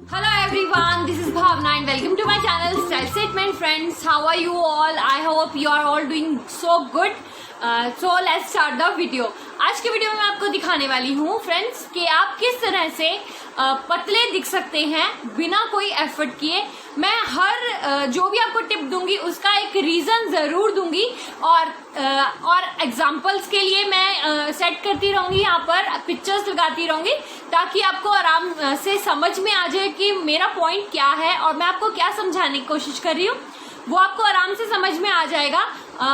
Hello everyone, this is Bhavna and welcome to my channel Style Statement Friends. How are you all? I hope you are all doing so good. So let's start the video. आज के video में मैं आपको दिखाने वाली हूँ friends कि आप किस तरह से पतले दिख सकते हैं बिना कोई एफर्ट किए। मैं हर जो भी आपको टिप दूंगी उसका एक रीजन जरूर दूंगी और एग्जांपल्स के लिए मैं सेट करती रहूंगी, यहाँ पर पिक्चर्स लगाती रहूंगी ताकि आपको आराम से समझ में आ जाए कि मेरा पॉइंट क्या है और मैं आपको क्या समझाने की कोशिश कर रही हूँ, वो आपको आराम से समझ में आ जाएगा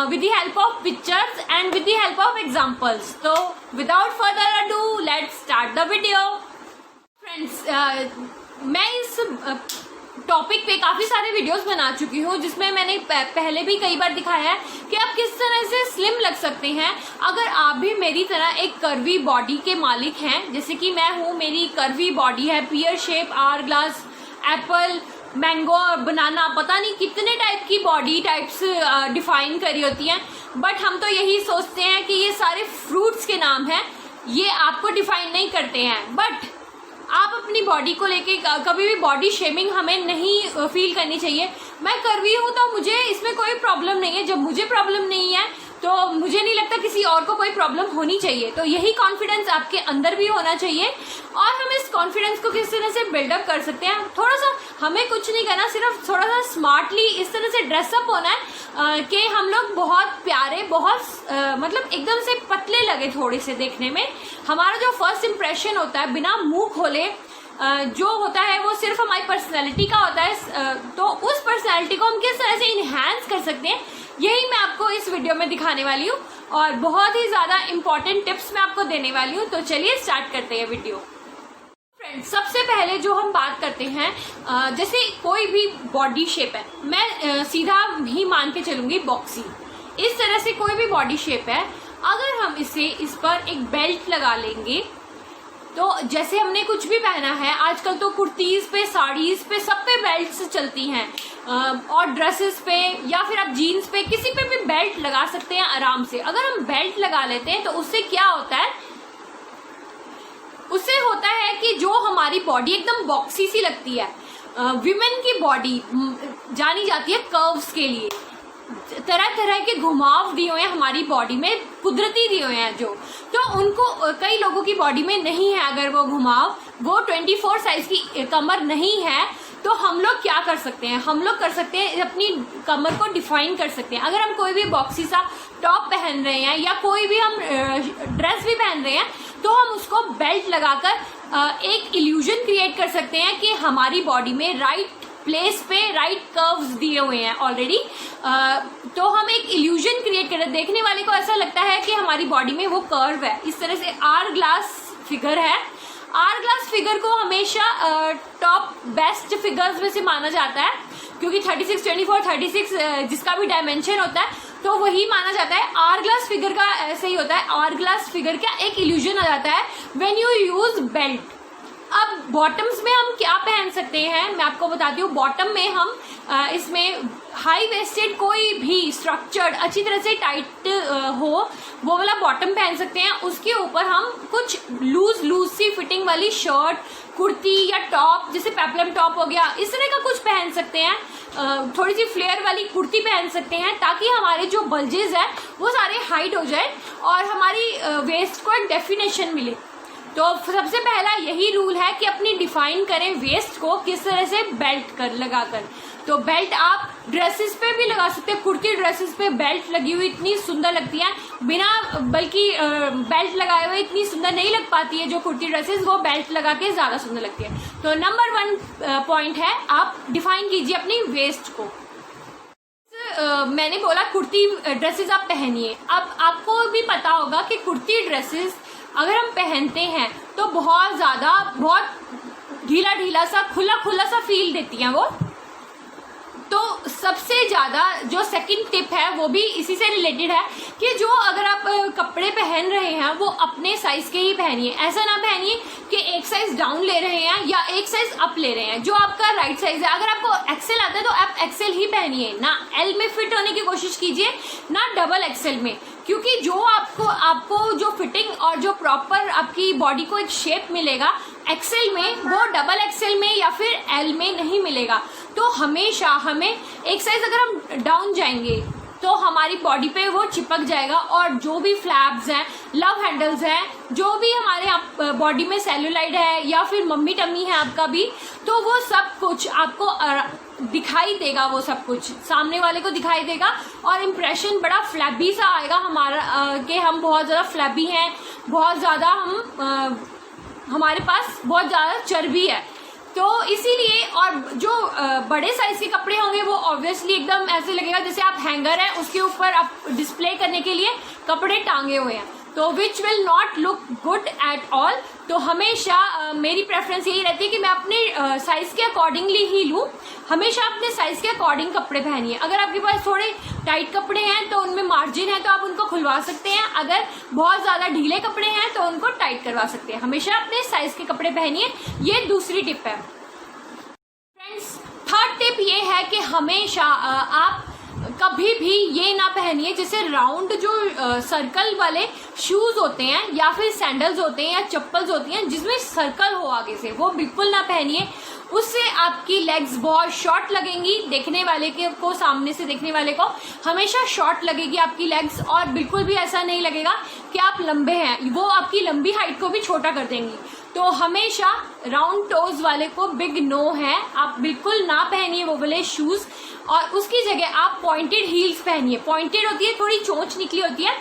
with the help of pictures and with the help of examples. So without further ado, let's start the video. Friends, मैं इस टॉपिक पे काफी सारे वीडियोस बना चुकी हूँ जिसमें मैंने पहले भी कई बार दिखाया है कि आप किस तरह से स्लिम लग सकते हैं अगर आप भी मेरी तरह एक कर्वी बॉडी के मालिक हैं। जैसे कि मैं हूँ, मेरी कर्वी बॉडी है, pear shape, hourglass, apple, mango, banana, पता नहीं कितने टाइप की बॉडी टाइप्स डिफाइन करी होती हैं, बट हम तो यही सोचते हैं कि ये सारे फ्रूट्स के नाम हैं, ये आपको डिफाइन नहीं करते हैं। बट आप अपनी बॉडी को लेके कभी भी बॉडी शेमिंग हमें नहीं फील करनी चाहिए। मैं कर्वी हूँ तो मुझे इसमें कोई प्रॉब्लम नहीं है, जब मुझे प्रॉब्लम नहीं है तो मुझे नहीं लगता किसी और को कोई प्रॉब्लम होनी चाहिए। तो यही कॉन्फिडेंस आपके अंदर भी होना चाहिए और हम इस कॉन्फिडेंस को किस तरह से बिल्डअप कर सकते हैं। थोड़ा सा हमें कुछ नहीं करना, सिर्फ थोड़ा सा स्मार्टली इस तरह से ड्रेसअप होना है कि हम लोग बहुत प्यारे, बहुत मतलब एकदम से पतले लगे थोड़े से देखने में। हमारा जो फर्स्ट इम्प्रेशन होता है बिना मुंह खोले जो होता है वो सिर्फ हमारी पर्सनैलिटी का होता है, तो उस पर्सनैलिटी को हम किस तरह से इनहैंस कर सकते हैं यही मैं आपको इस वीडियो में दिखाने वाली हूँ और बहुत ही ज्यादा इंपॉर्टेंट टिप्स मैं आपको देने वाली हूँ। तो चलिए स्टार्ट करते हैं वीडियो। फ्रेंड्स, सबसे पहले जो हम बात करते हैं, जैसे कोई भी बॉडी शेप है, मैं सीधा ही मान के चलूंगी बॉक्सी, इस तरह से कोई भी बॉडी शेप है, अगर हम इस पर एक बेल्ट लगा लेंगे तो जैसे हमने कुछ भी पहना है, आजकल तो कुर्तीज पे, साड़ीज पे, सब पे बेल्ट्स चलती हैं और ड्रेसेस पे या फिर आप जीन्स पे किसी पे भी बेल्ट लगा सकते हैं आराम से। अगर हम बेल्ट लगा लेते हैं तो उससे क्या होता है, उससे होता है कि जो हमारी बॉडी एकदम बॉक्सी सी लगती है, विमेन की बॉडी जानी जाती है कर्व्स के लिए, तरह तरह के घुमाव दिए हुए हैं हमारी बॉडी में, कुदरती दिए हुए हैं जो, तो उनको कई लोगों की बॉडी में नहीं है अगर वो घुमाव, वो 24 साइज की कमर नहीं है, तो हम लोग क्या कर सकते हैं, हम लोग कर सकते हैं अपनी कमर को डिफाइन कर सकते हैं। अगर हम कोई भी बॉक्सी सा टॉप पहन रहे हैं या कोई भी हम ड्रेस भी पहन रहे हैं तो हम उसको बेल्ट लगाकर एक इल्यूजन क्रिएट कर सकते हैं कि हमारी बॉडी में राइट प्लेस पे राइट कर्व्स दिए हुए हैं ऑलरेडी, तो हम एक इल्यूजन क्रिएट कर रहे हैं, देखने वाले को ऐसा लगता है कि हमारी बॉडी में वो कर्व है। इस तरह से आवर ग्लास फिगर है, आवर ग्लास फिगर को हमेशा टॉप बेस्ट फिगर्स में से माना जाता है क्योंकि 36, 24, 36 जिसका भी डायमेंशन होता है तो वही माना जाता है। आवर ग्लास फिगर का ऐसे ही होता है, आवर ग्लास फिगर का एक इल्यूजन आ जाता है व्हेन यू यूज बेल्ट। अब बॉटम्स में हम क्या पहन सकते हैं मैं आपको बताती हूँ। बॉटम में हम इसमें हाई वेस्टेड कोई भी स्ट्रक्चर्ड अच्छी तरह से टाइट हो वो वाला बॉटम पहन सकते हैं। उसके ऊपर हम कुछ लूज सी फिटिंग वाली शर्ट, कुर्ती या टॉप, जैसे पेप्लम टॉप हो गया, इस तरह का कुछ पहन सकते हैं। थोड़ी सी फ्लेयर वाली कुर्ती पहन सकते हैं ताकि हमारे जो बल्जेस है वो सारे हाइड हो जाए और हमारी वेस्ट को एक डेफिनेशन मिले। तो सबसे पहला यही रूल है कि अपनी डिफाइन करें वेस्ट को किस तरह से बेल्ट लगाकर। तो बेल्ट आप ड्रेसेस पे भी लगा सकते हैं, कुर्ती ड्रेसेस पे बेल्ट लगी हुई इतनी सुंदर लगती है, बिना बल्कि बेल्ट लगाए हुए इतनी सुंदर नहीं लग पाती है जो कुर्ती ड्रेसेस, वो बेल्ट लगा के ज्यादा सुंदर लगती है। तो नंबर 1 पॉइंट है, आप डिफाइन कीजिए अपनी वेस्ट को। मैंने बोला कुर्ती ड्रेसेस आप पहनिए। अब आपको भी पता होगा कि कुर्ती ड्रेसेस अगर हम पहनते हैं तो बहुत ढीला सा खुला सा फील देती हैं वो, तो सबसे ज़्यादा जो सेकंड टिप है वो भी इसी से रिलेटेड है कि जो अगर आप कपड़े पहन रहे हैं वो अपने साइज के ही पहनिए। ऐसा ना पहनिए कि एक साइज डाउन ले रहे हैं या एक साइज अप ले रहे हैं। जो आपका राइट साइज है, अगर आपको एक्सेल आता है तो आप एक्सेल ही पहनिए, ना एल में फिट होने की कोशिश कीजिए ना डबल एक्सेल में, क्योंकि जो आपको जो फिटिंग और जो प्रॉपर आपकी बॉडी को एक शेप मिलेगा एक्सेल में, वो डबल एक्सेल में या फिर एल में नहीं मिलेगा। तो हमेशा हमें एक साइज अगर हम डाउन जाएंगे तो हमारी बॉडी पे वो चिपक जाएगा और जो भी फ्लैप्स हैं, लव हैंडल्स हैं, जो भी हमारे बॉडी में सेलुलाइड है या फिर मम्मी टमी है आपका भी, तो वो सब कुछ आपको दिखाई देगा, वो सब कुछ सामने वाले को दिखाई देगा और इम्प्रेशन बड़ा फ्लैबी सा आएगा हमारा कि हम बहुत ज़्यादा फ्लैबी हैं, बहुत ज़्यादा हमारे पास बहुत ज़्यादा चर्बी है। तो इसीलिए, और जो बड़े साइज के कपड़े होंगे वो ऑब्वियसली एकदम ऐसे लगेगा जैसे आप हैंगर है उसके ऊपर आप डिस्प्ले करने के लिए कपड़े टांगे हुए हैं, तो which will not look good at all. तो हमेशा मेरी प्रेफरेंस यही रहती है कि मैं अपने साइज के अकॉर्डिंगली ही लूँ। हमेशा अपने साइज के अकॉर्डिंग कपड़े पहनिए। अगर आपके पास थोड़े टाइट कपड़े हैं तो उनमें मार्जिन है तो आप उनको खुलवा सकते हैं, अगर बहुत ज़्यादा ढीले कपड़े हैं तो उनको टाइट करवा सकते हैं। हमेशा अपने साइज के कपड़े पहनिए, ये दूसरी टिप है। फ्रेंड्स, थर्ड टिप ये है कि हमेशा आप कभी भी ये ना पहनिए जैसे राउंड जो सर्कल वाले शूज होते हैं या फिर सैंडल्स होते हैं या चप्पल्स होती हैं जिसमें सर्कल हो आगे से, वो बिल्कुल ना पहनिए। उससे आपकी लेग्स बहुत शॉर्ट लगेंगी, देखने वाले को, सामने से देखने वाले को हमेशा शॉर्ट लगेगी आपकी लेग्स, और बिल्कुल भी ऐसा नहीं लगेगा कि आप लंबे हैं, वो आपकी लंबी हाइट को भी छोटा कर देंगी। तो हमेशा राउंड टोज वाले को बिग नो है, आप बिल्कुल ना पहनिए वो वाले शूज, और उसकी जगह आप पॉइंटेड हील्स पहनिए। पॉइंटेड होती है, थोड़ी चोंच निकली होती है,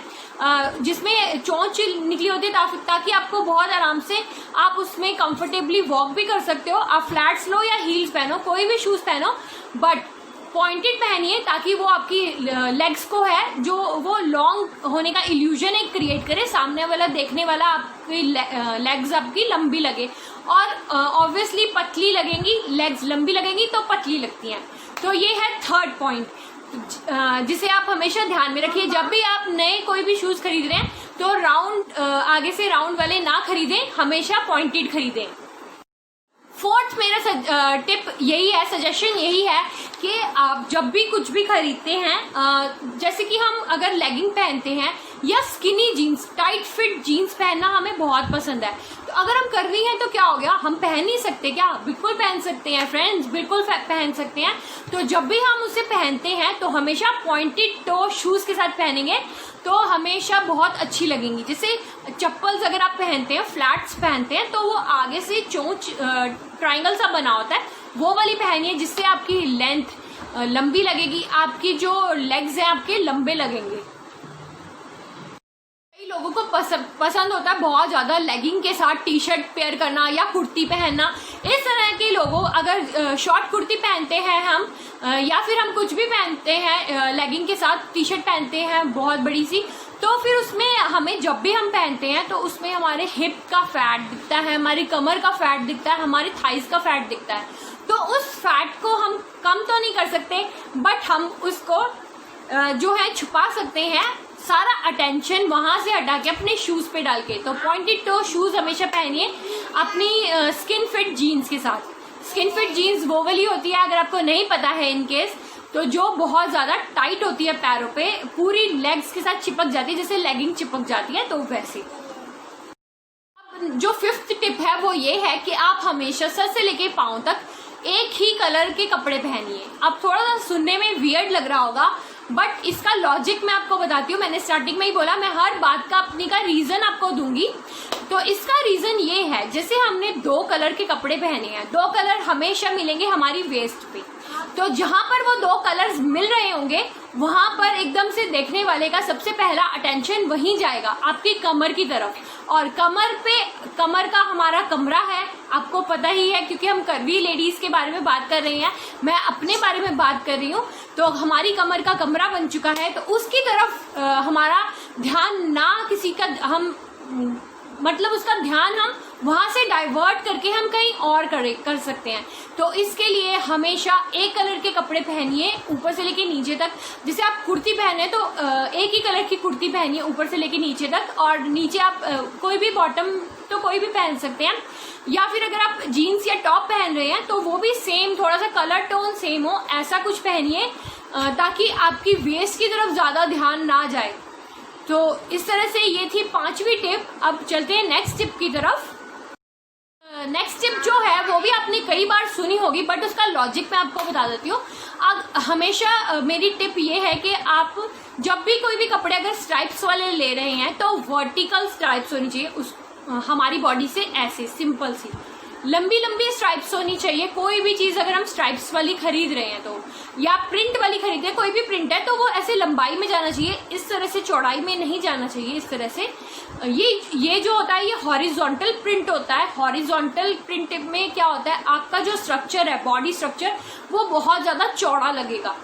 जिसमें चोंच निकली होती है ताकि आपको बहुत आराम से आप उसमें कंफर्टेबली वॉक भी कर सकते हो। आप फ्लैट्स लो या हील्स पहनो, कोई भी शूज पहनो, बट पॉइंटेड पहनिए ताकि वो आपकी लेग्स को है जो वो लॉन्ग होने का इल्यूजन एक क्रिएट करे, सामने वाला देखने वाला आपकी लेग्स आपकी लंबी लगे। और ऑब्वियसली पतली लगेंगी, लेग्स लंबी लगेंगी तो पतली लगती हैं। तो ये है थर्ड पॉइंट जिसे आप हमेशा ध्यान में रखिए। जब भी आप नए कोई भी शूज खरीद रहे हैं तो राउंड आगे से राउंड वाले ना खरीदें, हमेशा पॉइंटेड खरीदें। फोर्थ मेरा टिप यही है, सजेशन यही है कि आप जब भी कुछ भी खरीदते हैं, जैसे कि हम अगर लेगिंग पहनते हैं या skinny jeans, tight fit jeans पहनना हमें बहुत पसंद है, तो अगर हम कर रही हैं तो क्या हो गया, हम पहन नहीं सकते क्या? बिल्कुल पहन सकते हैं फ्रेंड्स, बिल्कुल पहन सकते हैं। तो जब भी हम उसे पहनते हैं तो हमेशा पॉइंटेड टो शूज के साथ पहनेंगे तो हमेशा बहुत अच्छी लगेंगी। जैसे चप्पल्स अगर आप पहनते हैं, फ्लैट्स पहनते हैं, तो वो आगे से चोंच ट्रायंगल सा बना होता है, वो वाली पहनिए जिससे आपकी लेंथ लंबी लगेगी, आपकी जो लेग्स हैं आपके लंबे लगेंगे। कई लोगों को पसंद होता है बहुत ज़्यादा लेगिंग के साथ टी शर्ट पेयर करना या कुर्ती पहनना। इस तरह के लोगों, अगर शॉर्ट कुर्ती पहनते हैं हम या फिर हम कुछ भी पहनते हैं लेगिंग के साथ, टी शर्ट पहनते हैं बहुत बड़ी सी, तो फिर उसमें हमें जब भी हम पहनते हैं तो उसमें हमारे हिप का फैट दिखता है, हमारी कमर का फैट दिखता है, हमारी थाइस का फैट दिखता है। तो उस फैट को हम कम तो नहीं कर सकते, बट हम उसको जो है छुपा सकते हैं, सारा अटेंशन वहां से हटा के अपने शूज पे डाल के। तो पॉइंटेड टो शूज हमेशा पहनिए अपनी स्किन फिट जीन्स के साथ। स्किन फिट जीन्स वो वाली होती है, अगर आपको नहीं पता है इन केस, तो जो बहुत ज्यादा टाइट होती है, पैरों पे पूरी लेग्स के साथ चिपक जाती है, जैसे लेगिंग चिपक जाती है, तो वैसे। जो फिफ्थ टिप है वो ये है कि आप हमेशा सर से लेके पांव तक एक ही कलर के कपड़े पहनिए। अब थोड़ा सा सुनने में वियर्ड लग रहा होगा, बट इसका लॉजिक मैं आपको बताती हूँ। मैंने स्टार्टिंग में ही बोला, मैं हर बात का अपनी का रीजन आपको दूंगी। तो इसका रीजन ये है, जैसे हमने 2 कलर के कपड़े पहने हैं, 2 कलर हमेशा मिलेंगे हमारी वेस्ट पे, तो जहां पर वो 2 कलर्स मिल रहे होंगे वहां पर एकदम से देखने वाले का सबसे पहला अटेंशन वहीं जाएगा, आपकी कमर की तरफ। और कमर का हमारा कमरा है, आपको पता ही है, क्योंकि हम कर्वी लेडीज के बारे में बात कर रहे हैं, मैं अपने बारे में बात कर रही हूँ। तो हमारी कमर का कमरा बन चुका है, तो उसकी तरफ हमारा ध्यान ना किसी का, हम मतलब उसका ध्यान हम वहां से डाइवर्ट करके हम कहीं और कर सकते हैं। तो इसके लिए हमेशा एक कलर के कपड़े पहनिए ऊपर से लेके नीचे तक। जैसे आप कुर्ती पहने तो एक ही कलर की कुर्ती पहनिए ऊपर से लेके नीचे तक, और नीचे आप कोई भी बॉटम तो कोई भी पहन सकते हैं, या फिर अगर आप जीन्स या टॉप पहन रहे हैं तो वो भी सेम, थोड़ा सा कलर टोन सेम हो, ऐसा कुछ पहनिए ताकि आपकी वेस्ट की तरफ ज्यादा ध्यान ना जाए। तो इस तरह से ये थी 5वीं टिप। अब चलते हैं नेक्स्ट टिप की तरफ। नेक्स्ट टिप जो है वो भी आपने कई बार सुनी होगी, बट उसका लॉजिक मैं आपको बता देती हूँ। अब हमेशा मेरी टिप ये है कि आप जब भी कोई भी कपड़े अगर स्ट्राइप्स वाले ले रहे हैं तो वर्टिकल स्ट्राइप्स होनी चाहिए उस हमारी बॉडी से, ऐसे सिंपल सी लंबी लंबी स्ट्राइप्स होनी चाहिए। कोई भी चीज अगर हम स्ट्राइप्स वाली खरीद रहे हैं तो, या प्रिंट वाली खरीद रहे हैं, कोई भी प्रिंट है तो वो ऐसे लंबाई में जाना चाहिए, इस तरह से चौड़ाई में नहीं जाना चाहिए। इस तरह से ये जो होता है ये हॉरिजॉन्टल प्रिंट होता है। हॉरिजॉन्टल प्रिंट में क्या होता है, आपका जो स्ट्रक्चर है, बॉडी स्ट्रक्चर, वो बहुत ज्यादा चौड़ा लगेगा,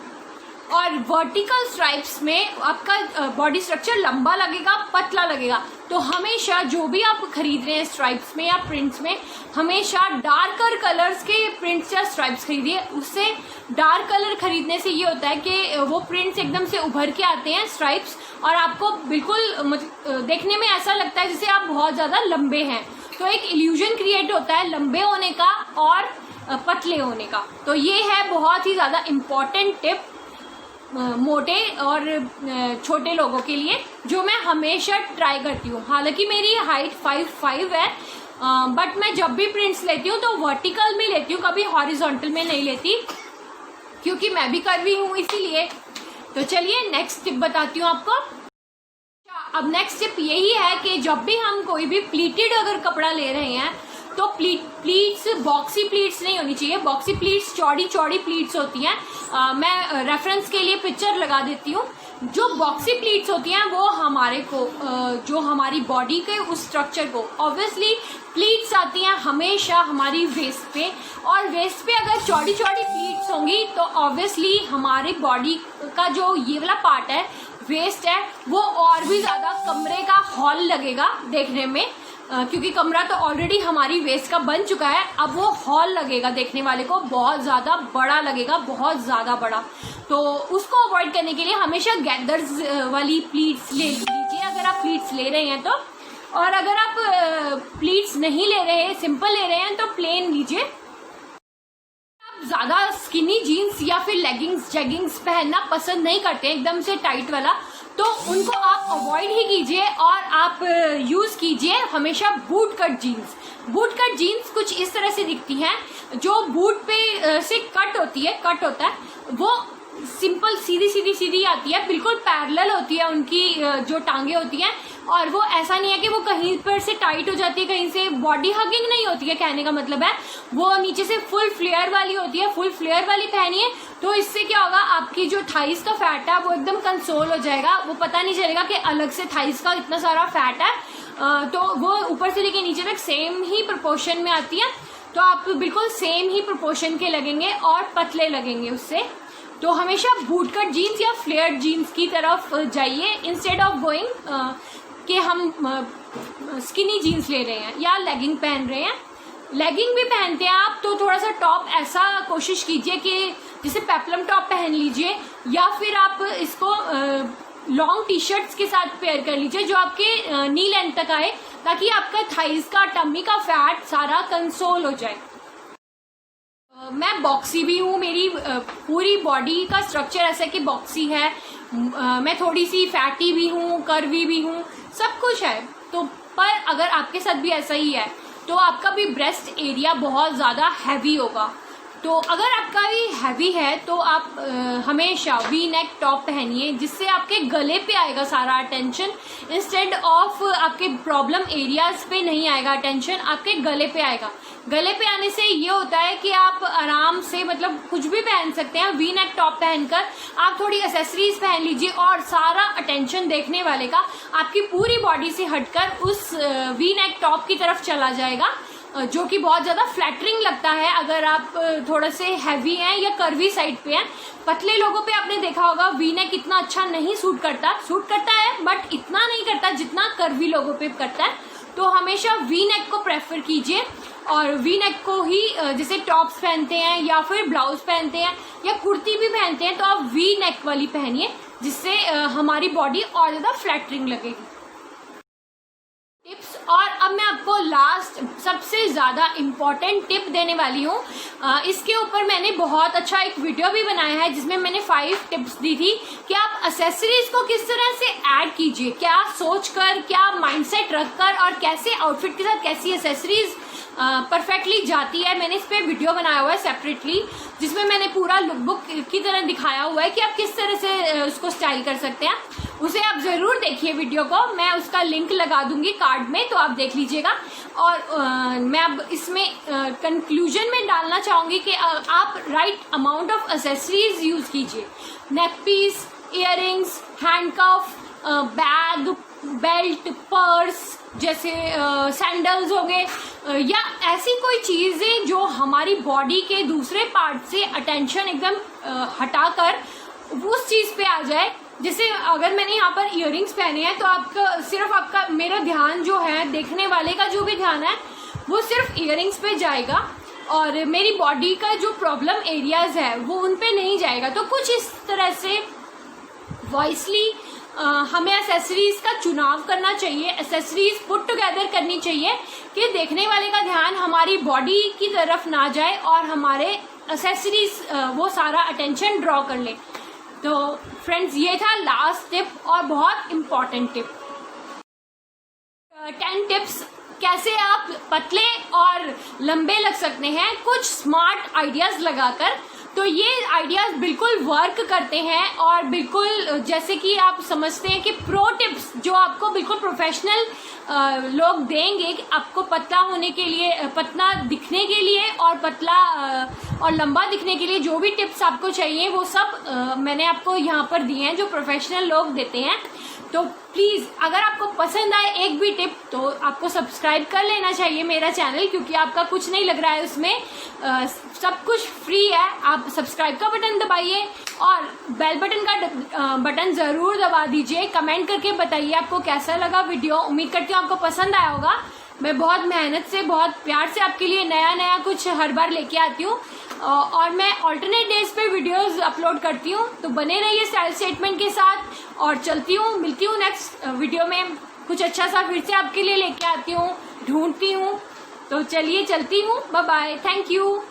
और वर्टिकल स्ट्राइप्स में आपका बॉडी स्ट्रक्चर लंबा लगेगा, पतला लगेगा। तो हमेशा जो भी आप खरीद रहे हैं स्ट्राइप्स में या प्रिंट्स में, हमेशा डार्कर कलर्स के प्रिंट्स या स्ट्राइप्स खरीदिए। उससे डार्क कलर खरीदने से ये होता है कि वो प्रिंट्स एकदम से उभर के आते हैं स्ट्राइप्स, और आपको बिल्कुल देखने में ऐसा लगता है जैसे आप बहुत ज्यादा लंबे हैं। तो एक इल्यूजन क्रिएट होता है लंबे होने का और पतले होने का। तो ये है बहुत ही ज्यादा इम्पोर्टेंट टिप मोटे और छोटे लोगों के लिए, जो मैं हमेशा ट्राई करती हूँ। हालांकि मेरी हाइट 5'5" है, बट मैं जब भी प्रिंट्स लेती हूँ तो वर्टिकल में लेती हूँ, कभी हॉरिजॉन्टल में नहीं लेती, क्योंकि मैं भी कर रही हूँ इसीलिए। तो चलिए नेक्स्ट टिप बताती हूँ आपको। अब नेक्स्ट टिप यही है कि जब भी हम कोई भी प्लीटेड अगर कपड़ा ले रहे हैं तो प्लीट्स बॉक्सी प्लीट्स नहीं होनी चाहिए। बॉक्सी प्लीट्स चौड़ी चौड़ी प्लीट्स होती हैं। मैं रेफरेंस के लिए पिक्चर लगा देती हूँ। जो बॉक्सी प्लीट्स होती हैं वो हमारे को जो हमारी बॉडी के उस स्ट्रक्चर को, ऑब्वियसली प्लीट्स आती हैं हमेशा हमारी वेस्ट पे, और वेस्ट पे अगर चौड़ी चौड़ी प्लीट्स होंगी तो ऑब्वियसली हमारी बॉडी का जो ये वाला पार्ट है, वेस्ट है, वो और भी ज्यादा कमरे का हॉल लगेगा देखने में, क्योंकि कमरा तो ऑलरेडी हमारी वेस्ट का बन चुका है। अब वो हॉल लगेगा देखने वाले को, बहुत ज्यादा बड़ा लगेगा, बहुत ज्यादा बड़ा। तो उसको अवॉइड करने के लिए हमेशा गैदर्स वाली प्लीट्स ले लीजिए अगर आप प्लीट्स ले रहे हैं तो। और अगर आप प्लीट्स नहीं ले रहे, सिंपल ले रहे हैं, तो प्लेन लीजिए। आप ज्यादा स्किनी जीन्स या फिर लेगिंग्स जेगिंग्स पहनना पसंद नहीं करते एकदम से टाइट वाला, तो उनको आप अवॉइड ही कीजिए और आप यूज कीजिए हमेशा boot cut jeans. Boot cut jeans कुछ इस तरह से दिखती हैं, जो बूट पे से कट होता है, वो सिंपल सीधी सीधी सीधी आती है, बिल्कुल पैरेलल होती है उनकी जो टांगे होती हैं, और वो ऐसा नहीं है कि वो कहीं पर से टाइट हो जाती है, कहीं से बॉडी हगिंग नहीं होती है। कहने का मतलब है वो नीचे से फुल फ्लेयर वाली होती है। फुल फ्लेयर वाली पहनिए तो इससे क्या होगा, आपकी जो थाइस का फैट है वो एकदम कंसोल हो जाएगा, वो पता नहीं चलेगा कि अलग से थाइस का इतना सारा फैट है। तो वो ऊपर से लेके नीचे तक सेम ही प्रोपोर्शन में आती है, तो आप बिल्कुल सेम ही प्रोपोर्शन के लगेंगे और पतले लगेंगे उससे। तो हमेशा बूट कट जीन्स या फ्लेयर जीन्स की तरफ जाइए, इंस्टेड ऑफ गोइंग कि हम स्किनी जीन्स ले रहे हैं या लेगिंग पहन रहे हैं। लेगिंग भी पहनते हैं आप तो थोड़ा सा टॉप ऐसा कोशिश कीजिए कि जैसे पेप्लम टॉप पहन लीजिए, या फिर आप इसको लॉन्ग टी शर्ट्स के साथ पेयर कर लीजिए जो आपके नी लेंथ तक आए, ताकि आपका थाइस का, टमी का फैट सारा कंसोल हो जाए। मैं बॉक्सी भी हूँ, मेरी पूरी बॉडी का स्ट्रक्चर ऐसा कि बॉक्सी है। मैं थोड़ी सी फैटी भी हूँ, कर्वी भी हूँ, सब कुछ है। तो पर अगर आपके साथ भी ऐसा ही है तो आपका भी ब्रेस्ट एरिया बहुत ज़्यादा हैवी होगा। तो अगर आपका भी हैवी है तो आप हमेशा वी नेक टॉप पहनिए, जिससे आपके गले पे आएगा सारा अटेंशन, इंस्टेड ऑफ आपके प्रॉब्लम एरियाज पे नहीं आएगा अटेंशन, आपके गले पे आएगा। गले पे आने से ये होता है कि आप आराम से मतलब कुछ भी पहन सकते हैं। वी नेक टॉप पहनकर आप थोड़ी एक्सेसरीज पहन लीजिए और सारा अटेंशन देखने वाले का आपकी पूरी बॉडी से हटकर उस वी नेक टॉप की तरफ चला जाएगा, जो कि बहुत ज्यादा फ्लैटरिंग लगता है अगर आप थोड़े से हैवी हैं या कर्वी साइड पे हैं। पतले लोगों पे आपने देखा होगा वी नेक इतना अच्छा नहीं सूट करता है, बट इतना नहीं करता जितना कर्वी लोगों पे करता है। तो हमेशा वी नेक को प्रेफर कीजिए, और वी नेक को ही जैसे टॉप्स पहनते हैं या फिर ब्लाउज पहनते हैं या कुर्ती भी पहनते हैं, तो आप वी नेक वाली पहनिए, जिससे हमारी बॉडी और ज़्यादा फ्लैटरिंग लगेगी। टिप्स, और अब मैं आपको लास्ट सबसे ज़्यादा इम्पॉर्टेंट टिप देने वाली हूँ। इसके ऊपर मैंने बहुत अच्छा एक वीडियो भी बनाया है जिसमें मैंने 5 टिप्स दी थी कि आप एक्सेसरीज को किस तरह से ऐड कीजिए, क्या सोचकर, क्या माइंडसेट रखकर और कैसे आउटफिट के साथ कैसी एक्सेसरीज परफेक्टली जाती है। मैंने इस पे वीडियो बनाया हुआ है सेपरेटली, जिसमें मैंने पूरा लुकबुक की तरह दिखाया हुआ है कि आप किस तरह से उसको स्टाइल कर सकते हैं। उसे आप ज़रूर देखिए वीडियो को, मैं उसका लिंक लगा दूंगी कार्ड में, तो आप देख लीजिएगा। और मैं अब इसमें कंक्लूजन में डालना चाहूँगी कि आप right amount of accessories use कीजिए। Neck piece, earrings, handcuff, bag, belt, purse, जैसे सैंडल्स हो गए, या ऐसी कोई चीज़ें जो हमारी बॉडी के दूसरे पार्ट से अटेंशन एकदम हटाकर उस चीज़ पे आ जाए। जैसे अगर मैंने यहाँ पर इयररिंग्स पहने हैं तो आपका मेरा ध्यान जो है, देखने वाले का जो भी ध्यान है वो सिर्फ इयररिंग्स पे जाएगा, और मेरी बॉडी का जो प्रॉब्लम एरियाज है वो उन पे नहीं जाएगा। तो कुछ इस तरह से वॉइसली हमें एक्सेसरीज का चुनाव करना चाहिए, एक्सेसरीज पुट टुगेदर करनी चाहिए कि देखने वाले का ध्यान हमारी बॉडी की तरफ ना जाए और हमारे एक्सेसरीज वो सारा अटेंशन ड्रॉ कर ले। तो फ्रेंड्स, ये था लास्ट टिप और बहुत इम्पॉर्टेंट टिप। 10 टिप्स कैसे आप पतले और लंबे लग सकते हैं कुछ स्मार्ट आइडियाज लगाकर। तो ये आइडियाज बिल्कुल वर्क करते हैं, और बिल्कुल जैसे कि आप समझते हैं कि प्रो टिप्स जो आपको बिल्कुल प्रोफेशनल लोग देंगे कि आपको पतला होने के लिए, पतला दिखने के लिए और पतला और लंबा दिखने के लिए जो भी टिप्स आपको चाहिए वो सब मैंने आपको यहाँ पर दिए हैं जो प्रोफेशनल लोग देते हैं। तो प्लीज़ अगर आपको पसंद आए एक भी टिप तो आपको सब्सक्राइब कर लेना चाहिए मेरा चैनल, क्योंकि आपका कुछ नहीं लग रहा है उसमें, सब कुछ फ्री है। आप सब्सक्राइब का बटन दबाइए और बेल बटन का बटन ज़रूर दबा दीजिए। कमेंट करके बताइए आपको कैसा लगा वीडियो। उम्मीद करती हूँ आपको पसंद आया होगा। मैं बहुत मेहनत से, बहुत प्यार से आपके लिए नया नया कुछ हर बार लेके आती हूँ, और मैं ऑल्टरनेट डेज पे वीडियोस अपलोड करती हूँ। तो बने रहिए स्टाइल स्टेटमेंट के साथ, और चलती हूँ, मिलती हूँ नेक्स्ट वीडियो में कुछ अच्छा सा फिर से आपके लिए लेके आती हूँ, ढूंढती हूँ। तो चलिए चलती हूँ, बाय बाय, थैंक यू।